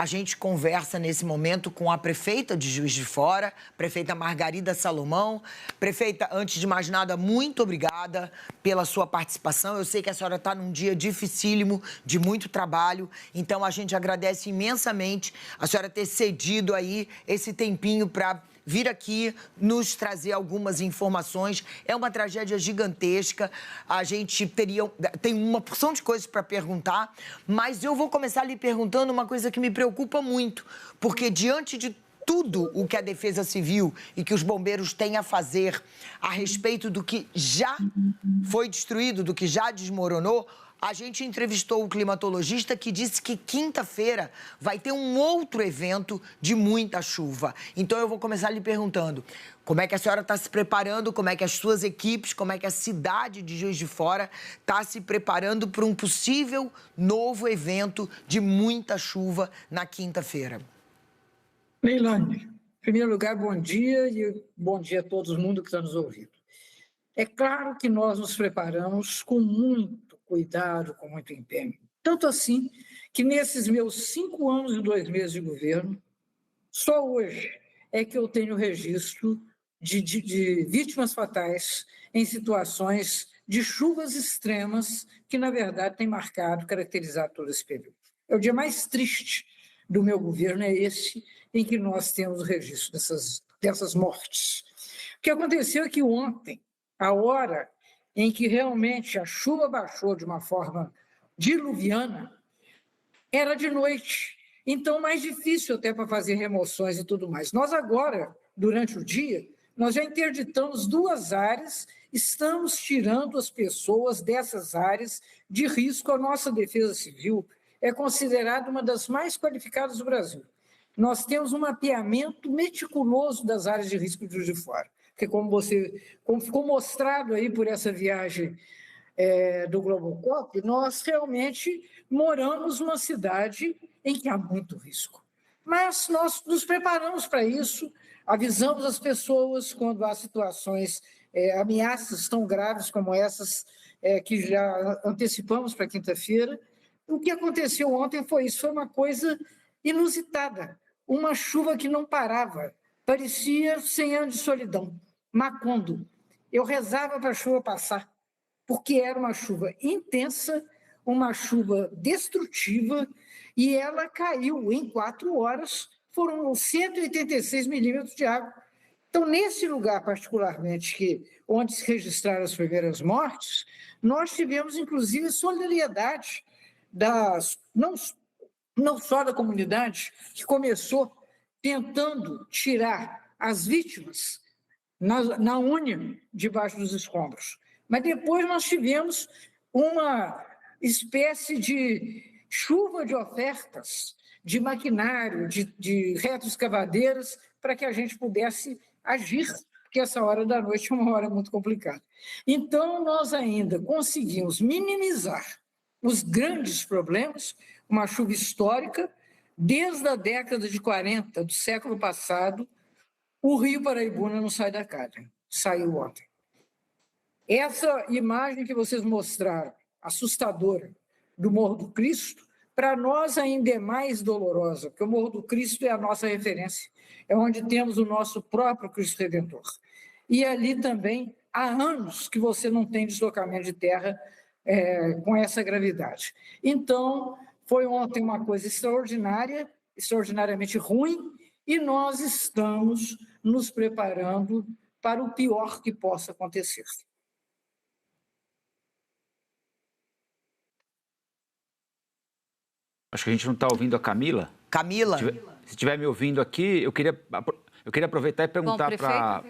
A gente conversa nesse momento com a prefeita de Juiz de Fora, prefeita Margarida Salomão. Prefeita, antes de mais nada, muito obrigada pela sua participação. Eu sei que a senhora está num dia dificílimo, de muito trabalho, então a gente agradece imensamente a senhora ter cedido aí esse tempinho para vir aqui nos trazer algumas informações. É uma tragédia gigantesca, a gente tem uma porção de coisas para perguntar, mas eu vou começar lhe perguntando uma coisa que me preocupa muito, porque diante de tudo o que a Defesa Civil e que os bombeiros têm a fazer a respeito do que já foi destruído, do que já desmoronou, a gente entrevistou o climatologista que disse que quinta-feira vai ter um outro evento de muita chuva. Então eu vou começar lhe perguntando como é que a senhora está se preparando, como é que as suas equipes, como é que a cidade de Juiz de Fora está se preparando para um possível novo evento de muita chuva na quinta-feira. Leilane, em primeiro lugar, bom dia e bom dia a todo mundo que está nos ouvindo. É claro que nós nos preparamos com muito cuidado, com muito empenho. Tanto assim que nesses meus 5 anos e 2 meses de governo, só hoje é que eu tenho registro de vítimas fatais em situações de chuvas extremas que, na verdade, têm marcado, caracterizado todo esse período. É o dia mais triste do meu governo, é esse em que nós temos o registro dessas mortes. O que aconteceu é que ontem, a hora em que realmente a chuva baixou de uma forma diluviana, era de noite. Então, mais difícil até para fazer remoções e tudo mais. Nós agora, durante o dia, nós já interditamos 2 áreas, estamos tirando as pessoas dessas áreas de risco. A nossa Defesa Civil é considerada uma das mais qualificadas do Brasil. Nós temos um mapeamento meticuloso das áreas de risco de Juiz de Fora, porque como ficou mostrado aí por essa viagem do Globocop, nós realmente moramos numa cidade em que há muito risco. Mas nós nos preparamos para isso, avisamos as pessoas quando há situações, ameaças tão graves como essas, que já antecipamos para quinta-feira. O que aconteceu ontem foi isso, foi uma coisa inusitada, uma chuva que não parava, parecia 100 anos de solidão, Macondo. Eu rezava para a chuva passar, porque era uma chuva intensa, uma chuva destrutiva, e ela caiu em 4 horas, foram 186 milímetros de água. Então, nesse lugar particularmente, onde se registraram as primeiras mortes, nós tivemos, inclusive, solidariedade não só da comunidade, que começou tentando tirar as vítimas na União, debaixo dos escombros. Mas depois nós tivemos uma espécie de chuva de ofertas, de maquinário, de retroescavadeiras, para que a gente pudesse agir, porque essa hora da noite é uma hora muito complicada. Então, nós ainda conseguimos minimizar os grandes problemas, uma chuva histórica, desde a década de 40 do século passado, o Rio Paraibuna não sai da calha, saiu ontem. Essa imagem que vocês mostraram, assustadora, do Morro do Cristo, para nós ainda é mais dolorosa, porque o Morro do Cristo é a nossa referência, é onde temos o nosso próprio Cristo Redentor. E ali também há anos que você não tem deslocamento de terra com essa gravidade. Então, foi ontem uma coisa extraordinária, extraordinariamente ruim, e nós estamos nos preparando para o pior que possa acontecer. Acho que a gente não está ouvindo a Camila. Camila? Se estiver me ouvindo aqui, eu queria aproveitar e perguntar para...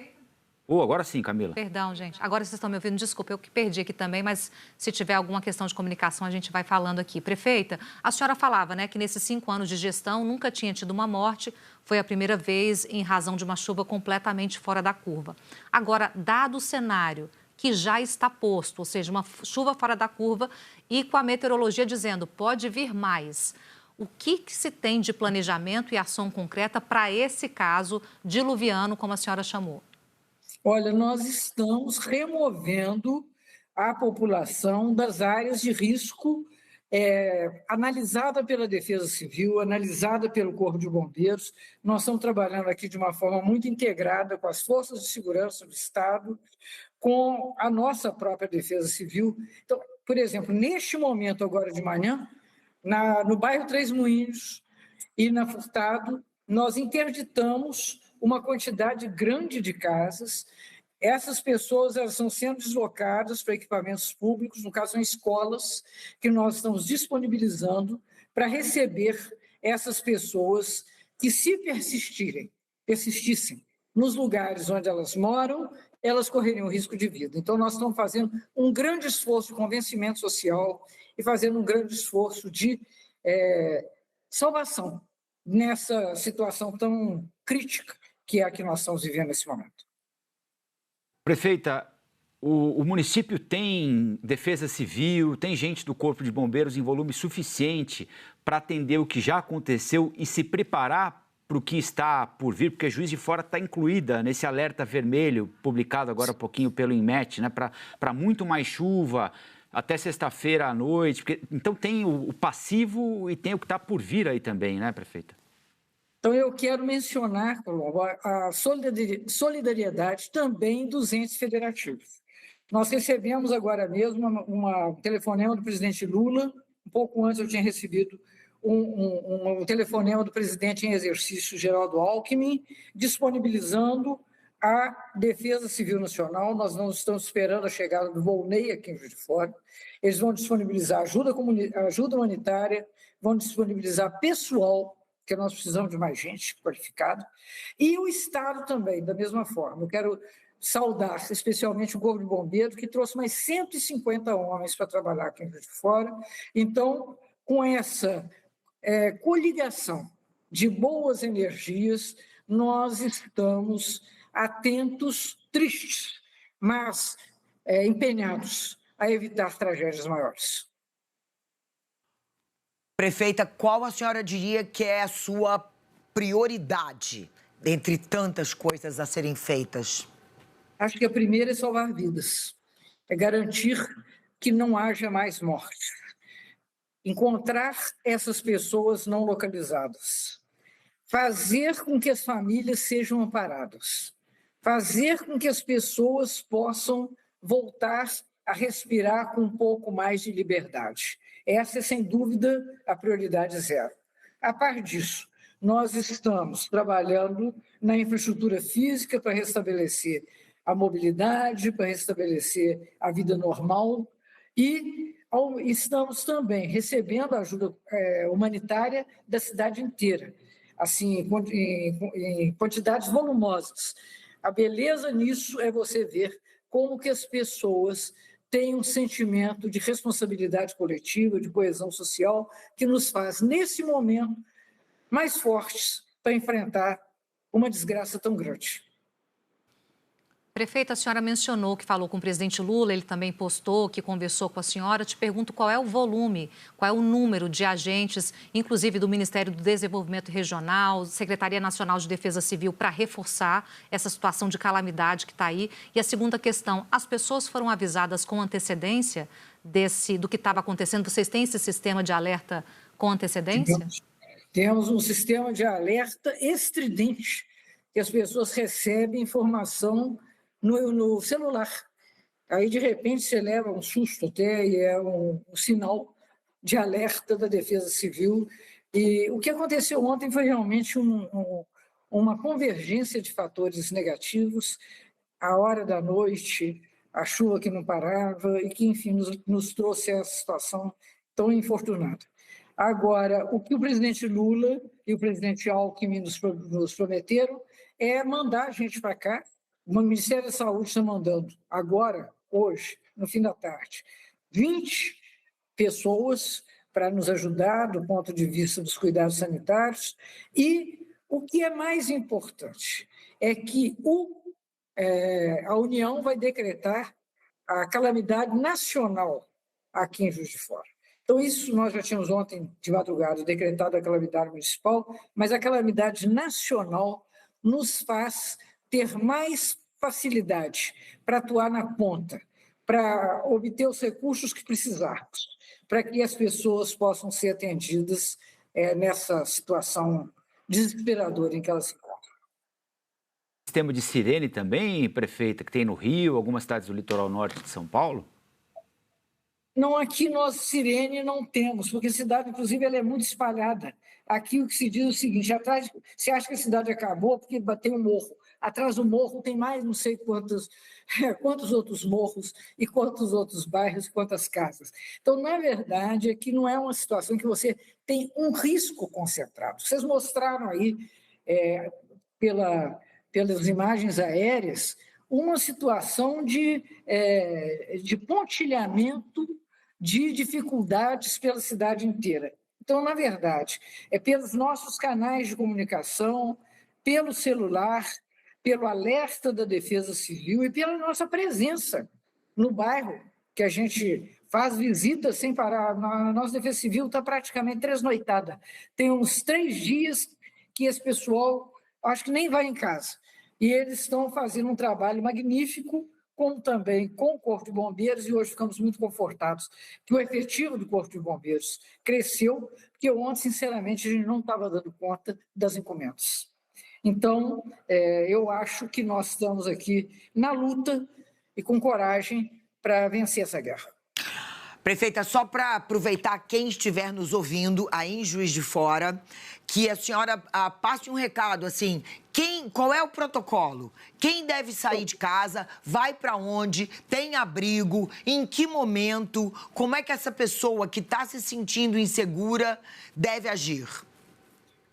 agora sim, Camila. Perdão, gente. Agora vocês estão me ouvindo. Desculpa, eu que perdi aqui também, mas se tiver alguma questão de comunicação, a gente vai falando aqui. Prefeita, a senhora falava, né, que nesses 5 anos de gestão nunca tinha tido uma morte. Foi a primeira vez em razão de uma chuva completamente fora da curva. Agora, dado o cenário que já está posto, ou seja, uma chuva fora da curva e com a meteorologia dizendo pode vir mais, o que se tem de planejamento e ação concreta para esse caso diluviano, como a senhora chamou? Olha, nós estamos removendo a população das áreas de risco analisada pela Defesa Civil, analisada pelo Corpo de Bombeiros. Nós estamos trabalhando aqui de uma forma muito integrada com as forças de segurança do Estado, com a nossa própria Defesa Civil. Então, por exemplo, neste momento, agora de manhã, no bairro Três Moinhos e na Furtado, nós interditamos uma quantidade grande de casas. Essas pessoas elas estão sendo deslocadas para equipamentos públicos, no caso, são escolas, que nós estamos disponibilizando para receber essas pessoas que, se persistissem nos lugares onde elas moram, elas correriam risco de vida. Então, nós estamos fazendo um grande esforço de convencimento social e fazendo um grande esforço de salvação nessa situação tão crítica que é a que nós estamos vivendo nesse momento. Prefeita, o município tem defesa civil, tem gente do Corpo de Bombeiros em volume suficiente para atender o que já aconteceu e se preparar para o que está por vir, porque a Juiz de Fora está incluída nesse alerta vermelho publicado agora há pouquinho pelo INMET, né, para muito mais chuva até sexta-feira à noite. Então tem o passivo e tem o que está por vir aí também, né, prefeita? Então, eu quero mencionar, a solidariedade também dos entes federativos. Nós recebemos agora mesmo um telefonema do presidente Lula, um pouco antes eu tinha recebido um telefonema do presidente em exercício, Geraldo Alckmin, disponibilizando a Defesa Civil Nacional. Nós não estamos esperando a chegada do Volney aqui em Juiz de Fora. Eles vão disponibilizar ajuda humanitária, vão disponibilizar pessoal, porque nós precisamos de mais gente qualificada, e o Estado também, da mesma forma. Eu quero saudar especialmente o Corpo de Bombeiros, que trouxe mais 150 homens para trabalhar aqui em Juiz de Fora. Então, com essa coligação de boas energias, nós estamos atentos, tristes, mas empenhados a evitar tragédias maiores. Prefeita, qual a senhora diria que é a sua prioridade dentre tantas coisas a serem feitas? Acho que a primeira é salvar vidas, é garantir que não haja mais morte, encontrar essas pessoas não localizadas, fazer com que as famílias sejam amparadas, fazer com que as pessoas possam voltar a respirar com um pouco mais de liberdade. Essa é, sem dúvida, a prioridade zero. A par disso, nós estamos trabalhando na infraestrutura física para restabelecer a mobilidade, para restabelecer a vida normal e estamos também recebendo a ajuda humanitária da cidade inteira, assim, em quantidades volumosas. A beleza nisso é você ver como que as pessoas têm um sentimento de responsabilidade coletiva, de coesão social, que nos faz, nesse momento, mais fortes para enfrentar uma desgraça tão grande. Prefeita, a senhora mencionou que falou com o presidente Lula, ele também postou que conversou com a senhora. Te pergunto qual é o volume, qual é o número de agentes, inclusive do Ministério do Desenvolvimento Regional, Secretaria Nacional de Defesa Civil, para reforçar essa situação de calamidade que está aí. E a segunda questão, as pessoas foram avisadas com antecedência do que estava acontecendo? Vocês têm esse sistema de alerta com antecedência? Temos um sistema de alerta estridente, que as pessoas recebem informação no celular. Aí, de repente, você leva um susto até e é um sinal de alerta da Defesa Civil. E o que aconteceu ontem foi realmente uma convergência de fatores negativos, a hora da noite, a chuva que não parava e que, enfim, nos trouxe essa situação tão infortunada. Agora, o que o presidente Lula e o presidente Alckmin nos prometeram é mandar a gente para cá. O Ministério da Saúde está mandando agora, hoje, no fim da tarde, 20 pessoas para nos ajudar do ponto de vista dos cuidados sanitários. E o que é mais importante é que a União vai decretar a calamidade nacional aqui em Juiz de Fora. Então, isso nós já tínhamos ontem de madrugada decretado a calamidade municipal, mas a calamidade nacional nos faz ter mais facilidade para atuar na ponta, para obter os recursos que precisarmos, para que as pessoas possam ser atendidas nessa situação desesperadora em que elas se encontram. Sistema de sirene também, prefeita, que tem no Rio, algumas cidades do litoral norte de São Paulo? Não, aqui nós sirene não temos, porque a cidade, inclusive, ela é muito espalhada. Aqui o que se diz é o seguinte: atrás, você acha que a cidade acabou porque bateu um morro. Atrás do morro tem mais não sei quantos outros morros e quantos outros bairros, quantas casas. Então, na verdade, aqui não é uma situação que você tem um risco concentrado. Vocês mostraram aí, pelas imagens aéreas, uma situação de pontilhamento de dificuldades pela cidade inteira. Então, na verdade, é pelos nossos canais de comunicação, pelo celular, pelo alerta da Defesa Civil e pela nossa presença no bairro, que a gente faz visitas sem parar. A nossa Defesa Civil está praticamente tresnoitada. Tem uns 3 dias que esse pessoal, acho que nem vai em casa. E eles estão fazendo um trabalho magnífico, como também com o Corpo de Bombeiros, e hoje ficamos muito confortados que o efetivo do Corpo de Bombeiros cresceu, porque ontem, sinceramente, a gente não estava dando conta das encomendas. Então, eu acho que nós estamos aqui na luta e com coragem para vencer essa guerra. Prefeita, só para aproveitar quem estiver nos ouvindo aí em Juiz de Fora, que a senhora passe um recado, assim, qual é o protocolo? Quem deve sair de casa? Vai para onde? Tem abrigo? Em que momento? Como é que essa pessoa que está se sentindo insegura deve agir?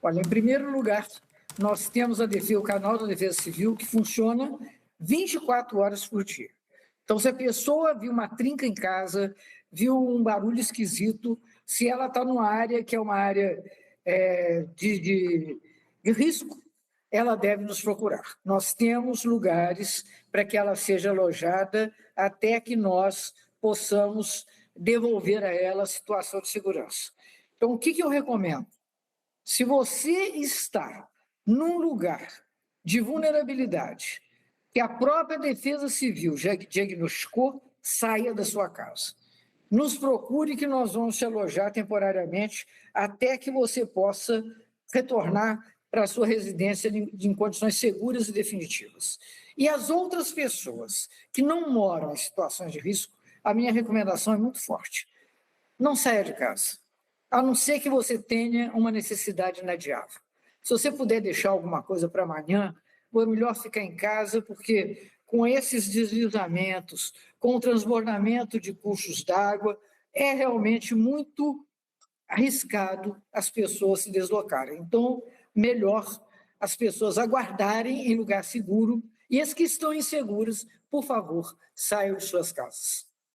Olha, em primeiro lugar, nós temos o canal da Defesa Civil que funciona 24 horas por dia. Então, se a pessoa viu uma trinca em casa, viu um barulho esquisito, se ela está numa área que é uma área de risco, ela deve nos procurar. Nós temos lugares para que ela seja alojada até que nós possamos devolver a ela a situação de segurança. Então, o que eu recomendo? Se você está num lugar de vulnerabilidade que a própria Defesa Civil já diagnosticou, saia da sua casa. Nos procure que nós vamos te alojar temporariamente até que você possa retornar para a sua residência em condições seguras e definitivas. E as outras pessoas que não moram em situações de risco, a minha recomendação é muito forte. Não saia de casa, a não ser que você tenha uma necessidade inadiável. Se você puder deixar alguma coisa para amanhã, é melhor ficar em casa, porque com esses deslizamentos, com o transbordamento de cursos d'água, é realmente muito arriscado as pessoas se deslocarem. Então, melhor as pessoas aguardarem em lugar seguro, e as que estão inseguras, por favor, saiam de suas casas.